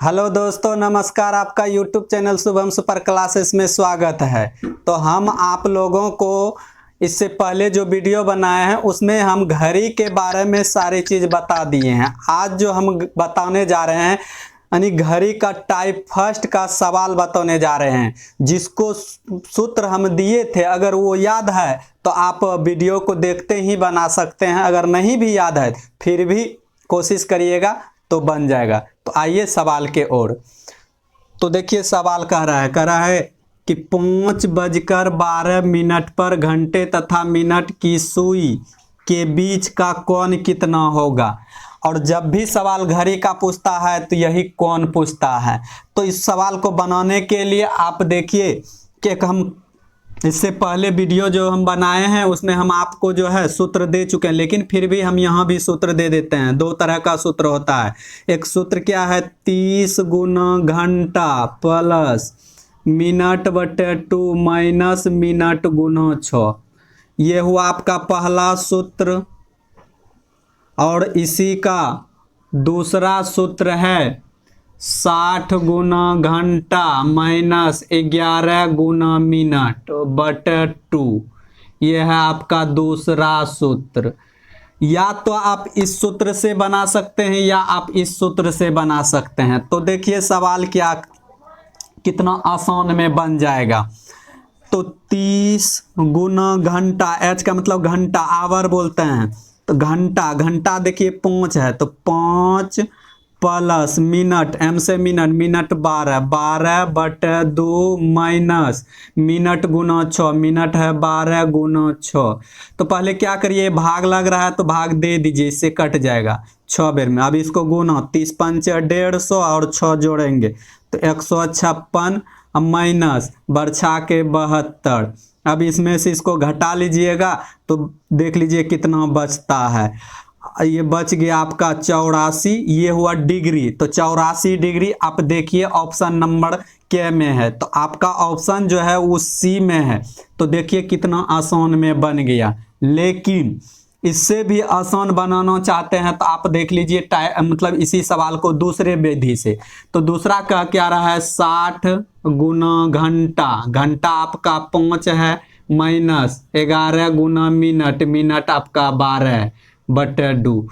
Hello दोस्तों, नमस्कार। आपका YouTube channel Shubham super classes में स्वागत है। तो हम आप लोगों को इससे पहले जो वीडियो बनाए हैं उसमें हम घड़ी के बारे में सारी चीज़ बता दिए हैं। आज जो हम बताने जा रहे हैं यानी घड़ी का टाइप फर्स्ट का सवाल बताने जा रहे हैं, जिसको सूत्र हम दिए थे। अगर वो याद है तो आप वीडियो को देखते ही बना सकते हैं, अगर नहीं भी याद है फिर भी कोशिश करिएगा तो बन जाएगा। तो आइए सवाल के ओर। तो देखिए सवाल कह रहा है कि 5:12 पर घंटे तथा मिनट की सुई के बीच का कोण कितना होगा। और जब भी सवाल घड़ी का पूछता है तो यही कोण पूछता है। तो इस सवाल को बनाने के लिए आप देखिए कि हम इससे पहले वीडियो जो हम बनाए हैं उसमें हम आपको जो है सूत्र दे चुके हैं, लेकिन फिर भी हम यहाँ भी सूत्र दे देते हैं। दो तरह का सूत्र होता है। एक सूत्र क्या है, 30 गुना घंटा प्लस मिनट बटे 2 माइनस मिनट गुना 6। ये हुआ आपका पहला सूत्र। और इसी का दूसरा सूत्र है 60 गुना घंटा माइनस 11 गुना मिनट बटे 2। यह है आपका दूसरा सूत्र। या तो आप इस सूत्र से बना सकते हैं या आप इस सूत्र से बना सकते हैं। तो देखिए सवाल क्या कितना आसान में बन जाएगा। तो 30 गुना घंटा, एच का मतलब घंटा, आवर बोलते हैं। तो घंटा देखिए 5 है तो 5 प्लस मिनट, एम से मिनट 12 बटे 2 माइनस मिनट गुना 6, मिनट है 12 गुना 6। तो पहले क्या करिए, भाग लग रहा है तो भाग दे दीजिए, इससे कट जाएगा 6 बेर में। अब इसको गुना 30 पंच 150 और 6 जोड़ेंगे तो 156 माइनस बरछा के 72। अब इसमें से इसको घटा लीजिएगा तो देख लीजिए कितना बचता है। ये बच गया आपका 84। ये हुआ डिग्री। तो 84 डिग्री आप देखिए ऑप्शन नंबर के में है। तो आपका ऑप्शन जो है वो सी में है। तो देखिए कितना आसान में बन गया। लेकिन इससे भी आसान बनाना चाहते हैं तो आप देख लीजिए मतलब इसी सवाल को दूसरे विधि से। तो दूसरा का क्या रहा है, 60 गुना घंटा आपका 5 है माइनस 11 गुना मिनट, मिनट आपका 12 बटे 2।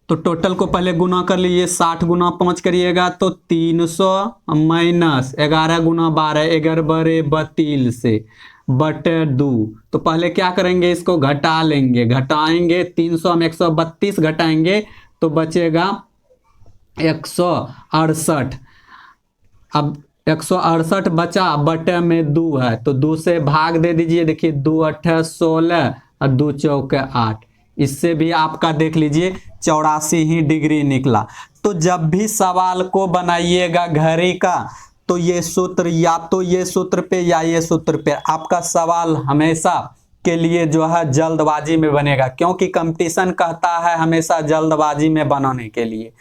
तो टोटल को पहले गुना कर लीजिए। 60 गुना 5 करिएगा तो 300 माइनस 11 गुना 12, 11 बड़े 32 से बटे 2। तो पहले क्या करेंगे, इसको घटा लेंगे। घटाएंगे 300 में 132 घटाएंगे तो बचेगा 168। अब 168 बचा, बटे में 2 है तो 2 से भाग दे दीजिए। देखिए 2 8 16 और 2 चौके 8। इससे भी आपका देख लीजिए 84 ही डिग्री निकला। तो जब भी सवाल को बनाइएगा घड़ी का तो ये सूत्र, या तो ये सूत्र पे या ये सूत्र पे। आपका सवाल हमेशा के लिए जो है जल्दबाजी में बनेगा, क्योंकि कंपटीशन कहता है हमेशा जल्दबाजी में बनाने के लिए।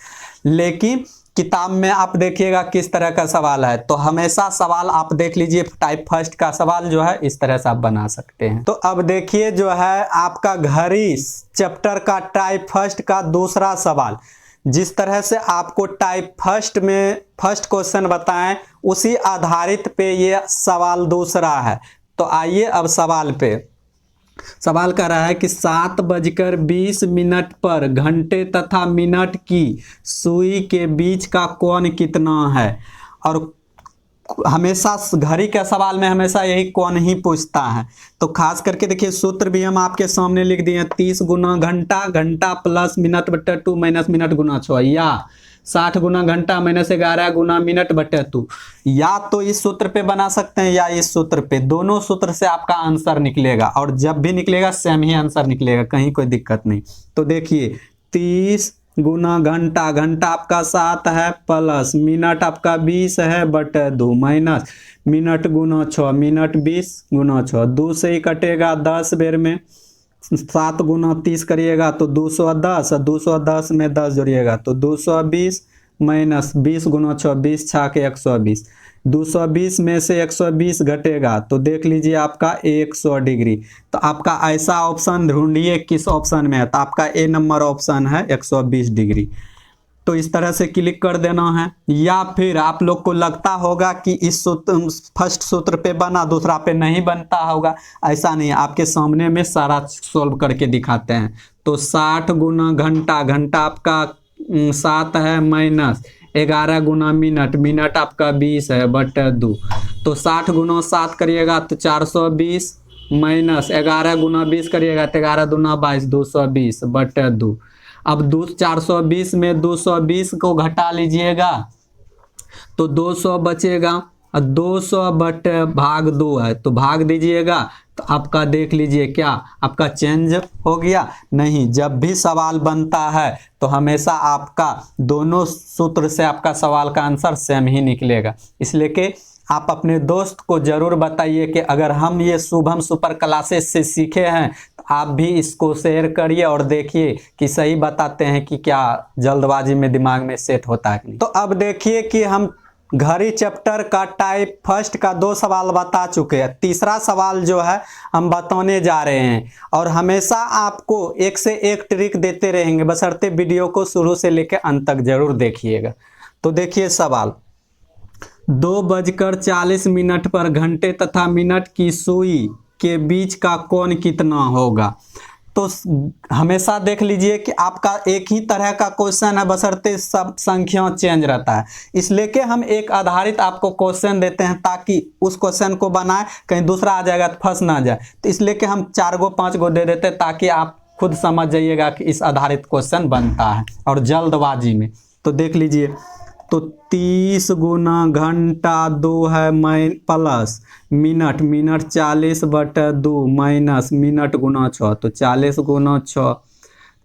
लेकिन किताब में आप देखिएगा किस तरह का सवाल है। तो हमेशा सवाल आप देख लीजिए, टाइप फर्स्ट का सवाल जो है इस तरह से आप बना सकते हैं। तो अब देखिए जो है आपका घड़ी चैप्टर का टाइप फर्स्ट का दूसरा सवाल। जिस तरह से आपको टाइप फर्स्ट में फर्स्ट क्वेश्चन बताएं उसी आधारित पे ये सवाल दूसरा है। तो आइए अब सवाल पे। सवाल कर रहा है कि 7:20 पर घंटे तथा मिनट की सुई के बीच का कोण कितना है। और हमेशा घड़ी के सवाल में हमेशा यही कोण ही पूछता है। तो खास करके देखिए सूत्र भी हम आपके सामने लिख दिए। 30 गुना घंटा प्लस मिनट बटे 2 माइनस मिनट गुना 6, या 60 गुना घंटा माइनस 11 गुना मिनट बटे 2। या तो इस सूत्र पे बना सकते हैं या इस सूत्र पे। दोनों सूत्र से आपका आंसर निकलेगा और जब भी निकलेगा सेम ही आंसर निकलेगा, कहीं कोई दिक्कत नहीं। तो देखिए 30 गुना घंटा आपका 7 है प्लस मिनट आपका 20 है बटे 2 माइनस मिनट गुना 6, मिनट 20 गुना 6। 2 से ही कटेगा 10 बेर में। 7 गुना 30 करिएगा तो 210, 210 में 10 जोड़िएगा तो 220 माइनस 20 गुना 6, 20 छाके 120। 220 में से 120 घटेगा तो देख लीजिए आपका 100 डिग्री। तो आपका ऐसा ऑप्शन ढूंढिए किस ऑप्शन में है। तो आपका ए नंबर ऑप्शन है 120 डिग्री। तो इस तरह से क्लिक कर देना है। या फिर आप लोग को लगता होगा कि इस सूत्र फर्स्ट सूत्र पे बना, दूसरा पे नहीं बनता होगा, ऐसा नहीं है, आपके सामने में सारा सोल्व करके दिखाते हैं। तो 60 गुना घंटा, घंटा आपका 7 है, माइनस 11 गुना मिनट, मिनट आपका 20 है, बटे 2। तो 60 गुना 7 करिएगा तो 420, माइनस 11 गुना 20 करिएगा तो 11 दूना 22, 220 बटे 2। अब 420 में 220 को घटा लीजिएगा तो 200 बचेगा, और 200 बटे भाग 2 है तो भाग दीजिएगा, तो आपका देख लीजिए क्या आपका चेंज हो गया। नहीं, जब भी सवाल बनता है तो हमेशा आपका दोनों सूत्र से आपका सवाल का आंसर सेम ही निकलेगा। इसलिए कि आप अपने दोस्त को ज़रूर बताइए कि अगर हम ये शुभम सुपर क्लासेस से सीखे हैं तो आप भी इसको शेयर करिए और देखिए कि सही बताते हैं कि क्या जल्दबाजी में दिमाग में सेट होता है कि नहीं। तो अब देखिए कि हम घड़ी चैप्टर का टाइप फर्स्ट का 2 सवाल बता चुके हैं। तीसरा सवाल जो है हम बताने जा रहे हैं और हमेशा आपको एक से एक ट्रिक देते रहेंगे, बशर्ते वीडियो को शुरू से लेकर अंत तक जरूर देखिएगा। तो देखिए सवाल, 2:40 पर घंटे तथा मिनट की सुई के बीच का कोण कितना होगा। तो हमेशा देख लीजिए कि आपका एक ही तरह का क्वेश्चन है, बशर्ते सब संख्या चेंज रहता है, इसलिए कि हम एक आधारित आपको क्वेश्चन देते हैं ताकि उस क्वेश्चन को बनाए, कहीं दूसरा आ जाएगा तो फंस ना जाए। तो इसलिए कि हम 4 गो 5 गो दे देते हैं ताकि आप खुद समझ जाइएगा कि इस आधारित क्वेश्चन बनता है और जल्दबाजी में। तो देख लीजिए, तो 30 गुना घंटा 2 है, प्लस मिनट, मिनट 40 बटे 2 माइनस मिनट गुना 6, तो 40 गुना 6,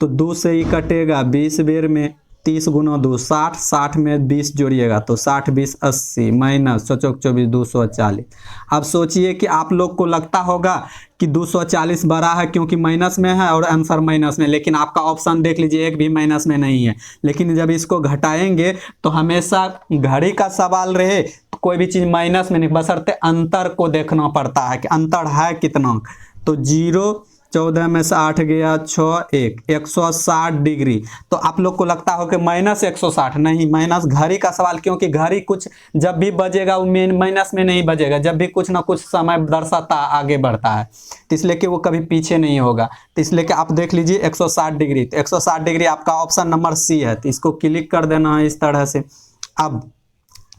तो 2 से ही कटेगा 20 बेर में, 30 गुना 2 60, 60 में 20 जोड़िएगा तो 60 20 80 माइनस 24 240। अब सोचिए कि आप लोग को लगता होगा कि 240 बड़ा है क्योंकि माइनस में है और आंसर माइनस में, लेकिन आपका ऑप्शन देख लीजिए एक भी माइनस में नहीं है। लेकिन जब इसको घटाएंगे तो हमेशा घड़ी का सवाल रहे तो कोई भी चीज़ माइनस में नहीं, बशर्ते अंतर को देखना पड़ता है कि अंतर है कितना। तो 0 14 में से 8 गया 6 1 160 डिग्री। तो आप लोग को लगता हो कि माइनस 160, नहीं, माइनस घड़ी का सवाल, क्योंकि घड़ी कुछ जब भी बजेगा वो माइनस में नहीं बजेगा, जब भी कुछ ना कुछ समय दर्शाता आगे बढ़ता है, तो इसलिए कि वो कभी पीछे नहीं होगा। तो इसलिए कि आप देख लीजिए 160 डिग्री, तो 160 डिग्री आपका ऑप्शन नंबर सी है, तो इसको क्लिक कर देना है इस तरह से। अब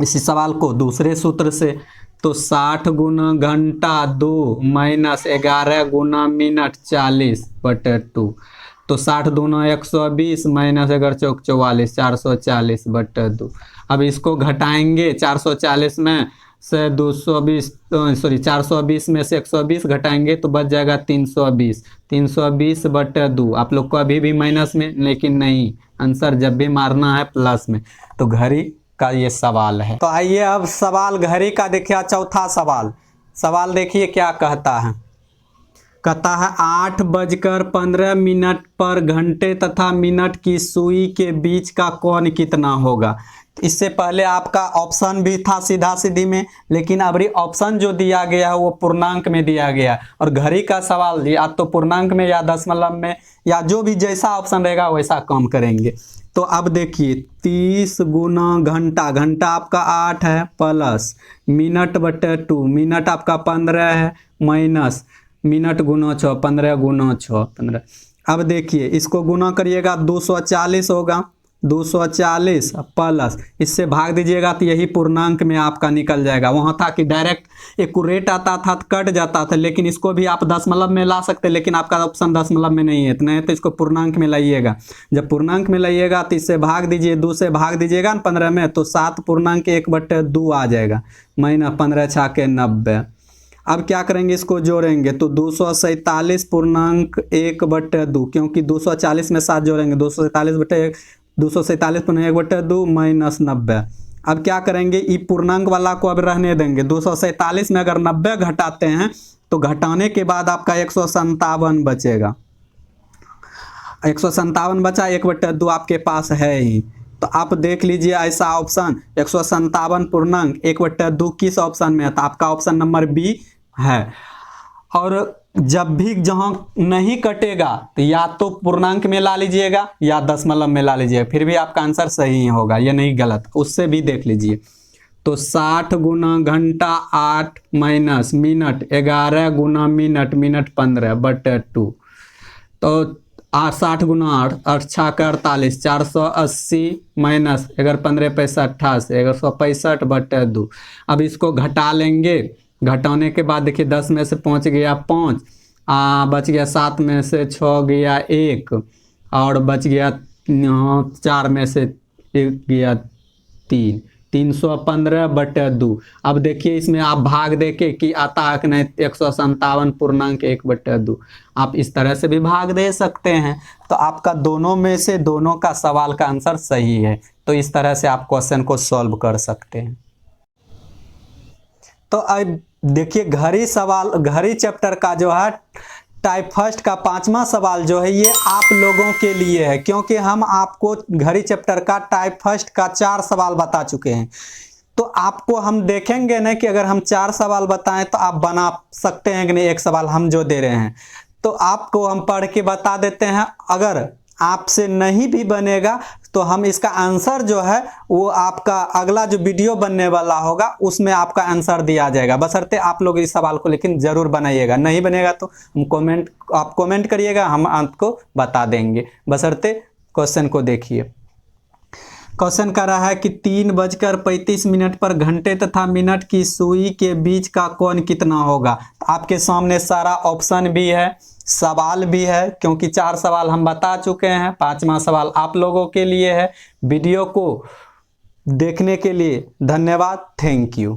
इसी सवाल को दूसरे सूत्र से, तो 60 गुना घंटा 2 माइनस 11 गुना मिनट 40 बटे 2, तो 60 दूना 120 माइनस 11 चौक 44 440 बटे 2। अब इसको घटाएंगे, 440 में से 220 सॉरी 420 में से 120 घटाएंगे तो बच जाएगा 320, 320 बटे 2। आप लोग को अभी भी माइनस में, लेकिन नहीं, आंसर जब भी मारना है प्लस में। तो घड़ी का ये सवाल है। तो आइए अब सवाल घड़ी का देखिए, चौथा सवाल। सवाल देखिए क्या कहता है, कहता है 8:15 पर घंटे तथा मिनट की सुई के बीच का कोण कितना होगा। इससे पहले आपका ऑप्शन भी था सीधा सीधी में, लेकिन अब ऑप्शन जो दिया गया है वो पूर्णांक में दिया गया है, और घड़ी का सवाल या तो पूर्णांक में या दशमलव में या जो भी जैसा ऑप्शन रहेगा वैसा काम करेंगे। तो अब देखिए 30 गुना घंटा, घंटा आपका 8 है, प्लस मिनट बटे 2, मिनट आपका 15 है, माइनस मिनट गुना 6, 15 गुना 6 15। अब देखिए इसको गुना करिएगा 240 होगा, 240 प्लस इससे भाग दीजिएगा तो यही पूर्णांक में आपका निकल जाएगा। वहाँ था कि डायरेक्ट एक्यूरेट आता था तो कट जाता था, लेकिन इसको भी आप दशमलव में ला सकते, लेकिन आपका ऑप्शन दशमलव में नहीं है, तो नहीं तो इसको पूर्णांक में लाइएगा। जब पूर्णांक में लाइएगा तो इससे भाग दीजिए, 2 से भाग दीजिएगा ना 15 में, तो 7.1/2 आ जाएगा, माइनस 15 6 90। अब क्या करेंगे, इसको जोड़ेंगे तो 247.1/2, क्योंकि 240 में 7 जोड़ेंगे 247/1/2 माइनस 90। अब क्या करेंगे, ई पूर्णांक वाला को अब रहने देंगे। 247 में अगर 90 घटाते हैं तो घटाने के बाद आपका 157 बचेगा, 157 बचा, 1/2 आपके पास है ही। तो आप देख लीजिए ऐसा ऑप्शन 157 पूर्णांक 1/2 किस ऑप्शन में है, तो आपका ऑप्शन नंबर बी है। और जब भी जहां नहीं कटेगा तो या तो पूर्णांक में ला लीजिएगा या दशमलव में ला लीजिएगा, फिर भी आपका आंसर सही होगा, ये नहीं गलत। उससे भी देख लीजिए। तो 60 गुना घंटा 8 माइनस मिनट 11 गुना मिनट मिनट 15/2। तो 60 गुना 8 8 छः 48 480 माइनस 11 15 पैसा 88 165/2। अब इसको घटा लेंगे। घटाने के बाद देखिए 10 में से 5 गया 5, बच गया 7 में से 6 गया 1 और बच गया 4 में से 1 गया 3, 315/2। अब देखिए इसमें आप भाग देके कि आता है कि नहीं 157.1/2। आप इस तरह से भी भाग दे सकते हैं। तो आपका दोनों में से दोनों का सवाल का आंसर सही है। तो इस तरह से आप क्वेश्चन को सॉल्व कर सकते हैं। तो अब देखिए घड़ी चैप्टर का जो है टाइप फर्स्ट का 5वां सवाल जो है ये आप लोगों के लिए है, क्योंकि हम आपको घड़ी चैप्टर का टाइप फर्स्ट का 4 सवाल बता चुके हैं। तो आपको हम देखेंगे ना कि अगर हम 4 सवाल बताएं तो आप बना सकते हैं कि नहीं, एक सवाल हम जो दे रहे हैं तो आपको हम पढ़ के बता देते हैं। अगर आपसे नहीं भी बनेगा तो हम इसका आंसर जो है वो आपका अगला जो वीडियो बनने वाला होगा उसमें आपका आंसर दिया जाएगा, बशर्ते आप लोग इस सवाल को लेकिन ज़रूर बनाइएगा। नहीं बनेगा तो आप कमेंट करिएगा, हम आपको बता देंगे, बशर्ते क्वेश्चन को देखिए। क्वेश्चन कर रहा है कि 3:35 पर घंटे तथा मिनट की सुई के बीच का कोण कितना होगा। आपके सामने सारा ऑप्शन भी है, सवाल भी है, क्योंकि 4 सवाल हम बता चुके हैं। 5वां सवाल आप लोगों के लिए है। वीडियो को देखने के लिए धन्यवाद। Thank you.